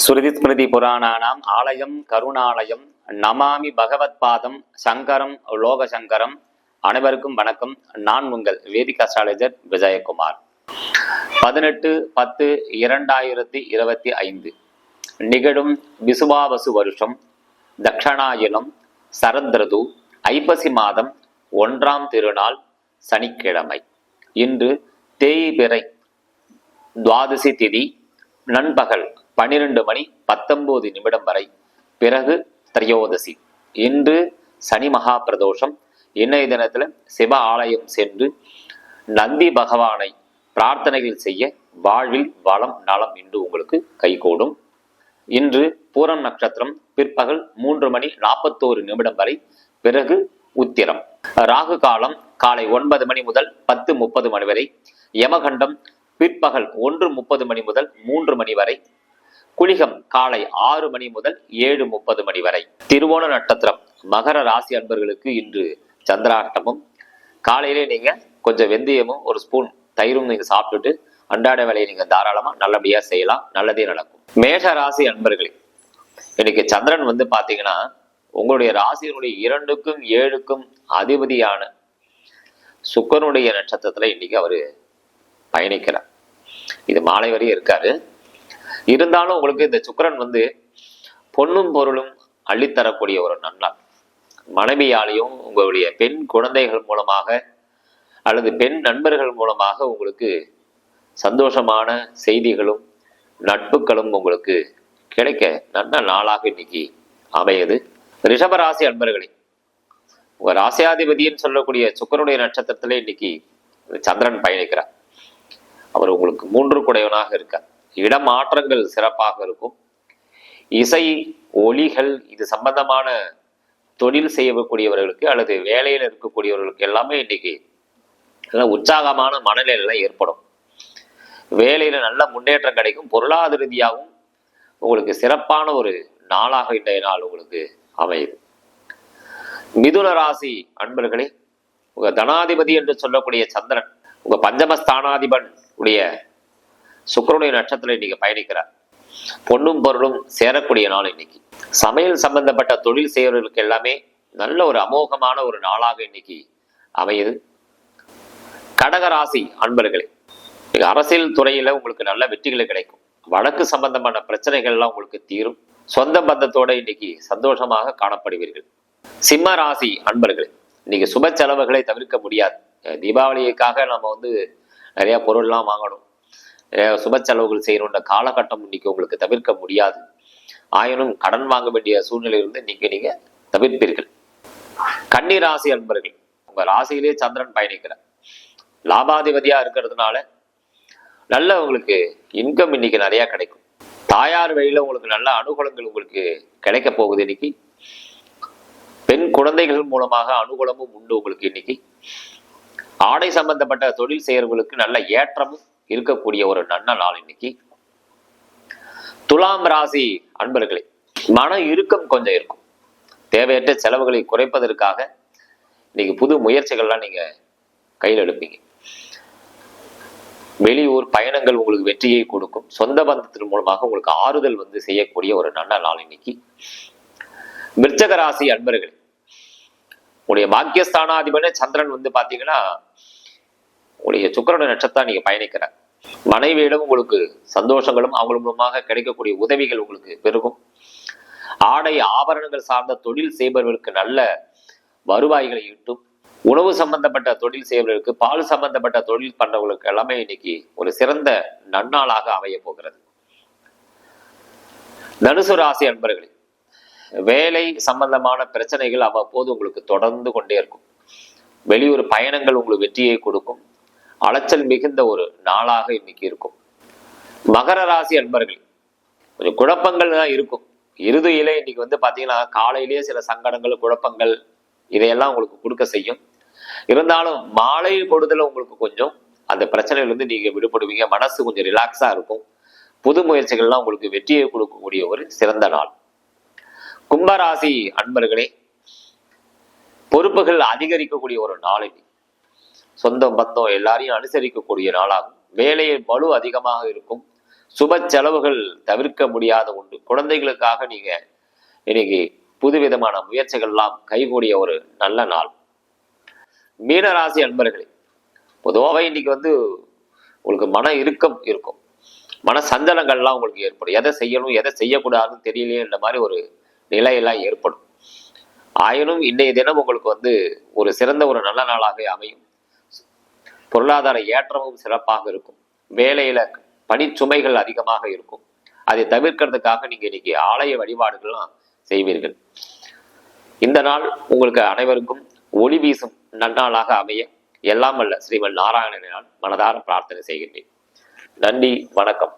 ஸ்ருதி ஸ்மிருதி புராணானாம் ஆலயம் கருணாலயம் நமாமி பகவத் பாதம் சங்கரம் லோகசங்கரம். அனைவருக்கும் வணக்கம். நான் உங்கள் வேதிக் அஸ்ட்ராலஜர் விஜயகுமார். 18-10-2025 நிகழும் விசுவாவசு வருஷம் தக்ஷணாயனம் சரத்ரது ஐப்பசி மாதம் 1ஆம் திருநாள் சனிக்கிழமை. இன்று தேய்பிறை துவாதசி திதி நண்பகல் 12:19 வரை. பிறகு திரையோதசி. இன்று சனி மகா பிரதோஷம். இன்றைய தினத்துல சிவ ஆலயம் சென்று நந்தி பகவானை பிரார்த்தனைகள் செய்ய வாழ்வில் வளம் நலம் இன்று உங்களுக்கு கைகூடும். இன்று பூரம் நட்சத்திரம் பிற்பகல் 3:41 வரை. பிறகு உத்திரம். ராகு காலம் காலை 9 மணி முதல் 10:30 மணி வரை. யமகண்டம் பிற்பகல் 1:30 முதல் 3 மணி வரை. குளிகம் காலை 6 மணி முதல் 7:30 மணி வரை. திருவோண நட்சத்திரம் மகர ராசி அன்பர்களுக்கு இன்று சந்திராஷ்டமம். காலையிலே நீங்க கொஞ்சம் வெந்தயமும் ஒரு ஸ்பூன் தயிரும் நீங்க சாப்பிட்டுட்டு அன்றாட வேலையை நீங்க தாராளமா நல்லபடியா செய்யலாம். நல்லதே நடக்கும். மேஷ ராசி அன்பர்களே, இன்னைக்கு சந்திரன் பாத்தீங்கன்னா உங்களுடைய ராசியினுடைய 2க்கும் 7க்கும் அதிபதியான சுக்கிரனுடைய நட்சத்திரத்துல இன்னைக்கு அவரு பயணிக்கிறார். இது மாலை வரையும் இருக்காரு. இருந்தாலும் உங்களுக்கு இந்த சுக்கிரன் பொண்ணும் பொருளும் அள்ளித்தரக்கூடிய ஒரு நன்னாள். மனைவியாலையும் உங்களுடைய பெண் குழந்தைகள் மூலமாக அல்லது பெண் நண்பர்கள் மூலமாக உங்களுக்கு சந்தோஷமான செய்திகளும் நட்புகளும் உங்களுக்கு கிடைக்க நல்ல நாளாக இன்னைக்கு அமையுது. ரிஷபராசி அன்பர்களே, உங்க ராசியாதிபதின்னு சொல்லக்கூடிய சுக்கிரனுடைய நட்சத்திரத்திலே இன்னைக்கு சந்திரன் பயணிக்கிறார். அவர் உங்களுக்கு 3 குடையவனாக இருக்கார். இடமாற்றங்கள் சிறப்பாக இருக்கும். இசை ஒலிகள் இது சம்பந்தமான தொழில் செய்யக்கூடியவர்களுக்கு அல்லது வேலையில் இருக்கக்கூடியவர்களுக்கு எல்லாமே இன்னைக்கு நல்ல உற்சாகமான மனநிலை ஏற்படும். வேலையில நல்ல முன்னேற்றம் கிடைக்கும். பொருளாதார ரீதியாகவும் உங்களுக்கு சிறப்பான ஒரு நாளாக இன்றைய நாள் உங்களுக்கு அமையுது. மிதுன ராசி அன்பர்களே, உங்க தனாதிபதி என்று சொல்லக்கூடிய சந்திரன் உங்க பஞ்சமஸ்தானாதிபன் உடைய சுக்கிரனுடைய நட்சத்திரம் இன்னைக்கு பயணிக்கிறார். பொண்ணும் பொருளும் சேரக்கூடிய நாள் இன்னைக்கு. சமையல் சம்பந்தப்பட்ட தொழில் செய்யறவர்களுக்கு எல்லாமே நல்ல ஒரு அமோகமான ஒரு நாளாக இன்னைக்கு அமையுது. கடகராசி அன்பர்களே, அரசியல் துறையில உங்களுக்கு நல்ல வெற்றிகள் கிடைக்கும். வழக்கு சம்பந்தமான பிரச்சனைகள் எல்லாம் உங்களுக்கு தீரும். சொந்த பந்தத்தோட இன்னைக்கு சந்தோஷமாக காணப்படுவீர்கள். சிம்ம ராசி அன்பர்களே, இன்னைக்கு சுப செலவுகளை தவிர்க்க முடியாது. தீபாவளிக்காக நம்ம நிறைய பொருள்லாம் வாங்கணும், சுப செலவுகள் செய்யணுன்ற காலகட்டம் இன்னைக்கு உங்களுக்கு தவிர்க்க முடியாது. ஆயினும் கடன் வாங்க வேண்டிய சூழ்நிலை இன்னைக்கு நீங்க தவிர்ப்பீர்கள். கன்னி ராசி அன்பர்கள், உங்க ராசியிலே சந்திரன் பயணிக்கிறார். லாபாதிபதியா இருக்கிறதுனால நல்ல உங்களுக்கு இன்கம் இன்னைக்கு நிறைய கிடைக்கும். தாயார் வழியில உங்களுக்கு நல்ல அனுகூலங்கள் உங்களுக்கு கிடைக்க போகுது. இன்னைக்கு பெண் குழந்தைகள் மூலமாக அனுகூலமும் உண்டு உங்களுக்கு. இன்னைக்கு ஆடை சம்பந்தப்பட்ட தொழில் செய்யறவர்களுக்கு நல்ல ஏற்றமும் இருக்கக்கூடிய ஒரு நல்ல நாள் இன்னைக்கு. துலாம் ராசி அன்பர்களே, மன இறுக்கம் கொஞ்சம் இருக்கும். தேவையற்ற செலவுகளை குறைப்பதற்காக இன்னைக்கு புது முயற்சிகள்லாம் நீங்க கையில் எடுப்பீங்க. வெளியூர் பயணங்கள் உங்களுக்கு வெற்றியை கொடுக்கும். சொந்த பந்தத்தின் மூலமாக உங்களுக்கு ஆறுதல் செய்யக்கூடிய ஒரு நல்ல நாள் இன்னைக்கு. விருச்சக ராசி அன்பர்களே, உங்களுடைய பாக்கியஸ்தானாதிபதி சந்திரன் பாத்தீங்கன்னா உங்களுடைய சுக்கிரனுடைய நட்சத்திரம் நீங்க பயணிக்கிறார். மனைவியிடம் உங்களுக்கு சந்தோஷங்களும் அவங்க மூலமாக கிடைக்கக்கூடிய உதவிகள் உங்களுக்கு பெருகும். ஆடை ஆபரணங்கள் சார்ந்த தொழில் செய்பவர்களுக்கு நல்ல வருவாய்களை ஈட்டும். உணவு சம்பந்தப்பட்ட தொழில் செய்பவர்களுக்கு, பால் சம்பந்தப்பட்ட தொழில் பண்றவங்களுக்கு எல்லாமே இன்னைக்கு ஒரு சிறந்த நன்னாளாக அமைய போகிறது. தனுசு ராசி அன்பர்களே, வேலை சம்பந்தமான பிரச்சனைகள் அவ்வப்போது உங்களுக்கு தொடர்ந்து கொண்டே இருக்கும். வெளியூர் பயணங்கள் உங்களுக்கு வெற்றியை கொடுக்கும். அலைச்சல் மிகுந்த ஒரு நாளாக இன்னைக்கு இருக்கும். மகர ராசி அன்பர்கள், கொஞ்சம் குழப்பங்கள் தான் இருக்கும். இறுதியிலே இன்னைக்கு பாத்தீங்கன்னா காலையிலேயே சில சங்கடங்கள் குழப்பங்கள் இதையெல்லாம் உங்களுக்கு கொடுக்க செய்யும். இருந்தாலும் மாலை பொழுதுல உங்களுக்கு கொஞ்சம் அந்த பிரச்சனையிலிருந்து நீங்க விடுபடுவீங்க. மனசு கொஞ்சம் ரிலாக்ஸா இருக்கும். புது முயற்சிகள்லாம் உங்களுக்கு வெற்றியை கொடுக்கக்கூடிய ஒரு சிறந்த நாள். கும்பராசி அன்பர்களே, பொறுப்புகள் அதிகரிக்கக்கூடிய ஒரு நாள். சொந்தம் பந்தம் எல்லாரையும் அனுசரிக்கக்கூடிய நாளாகும். வேலையில் பளு அதிகமாக இருக்கும். சுப செலவுகள் தவிர்க்க முடியாத உண்டு. குழந்தைகளுக்காக நீங்க இன்னைக்கு புதுவிதமான முயற்சிகள்லாம் கைகூடிய ஒரு நல்ல நாள். மீனராசி அன்பர்களே, பொதுவாகவே இன்னைக்கு உங்களுக்கு மன இறுக்கம் இருக்கும், மன சஞ்சலங்கள்லாம் உங்களுக்கு ஏற்படும். எதை செய்யணும் எதை செய்யக்கூடாதுன்னு தெரியலையே என்ற மாதிரி ஒரு நிலையெல்லாம் ஏற்படும். ஆயினும் இன்றைய தினம் உங்களுக்கு ஒரு சிறந்த ஒரு நல்ல நாளாக அமையும். பொருளாதார ஏற்றமும் சிறப்பாக இருக்கும். வேலையில பணிச்சுமைகள் அதிகமாக இருக்கும். அதை தவிர்க்கிறதுக்காக நீங்க இன்னைக்கு ஆலய வழிபாடுகள்லாம் செய்வீர்கள். இந்த நாள் உங்களுக்கு அனைவருக்கும் ஒளி வீசும் நன்னாளாக அமைய எல்லாம் வல்ல ஸ்ரீமன் நாராயணனால் மனதார பிரார்த்தனை செய்கின்றேன். நன்றி, வணக்கம்.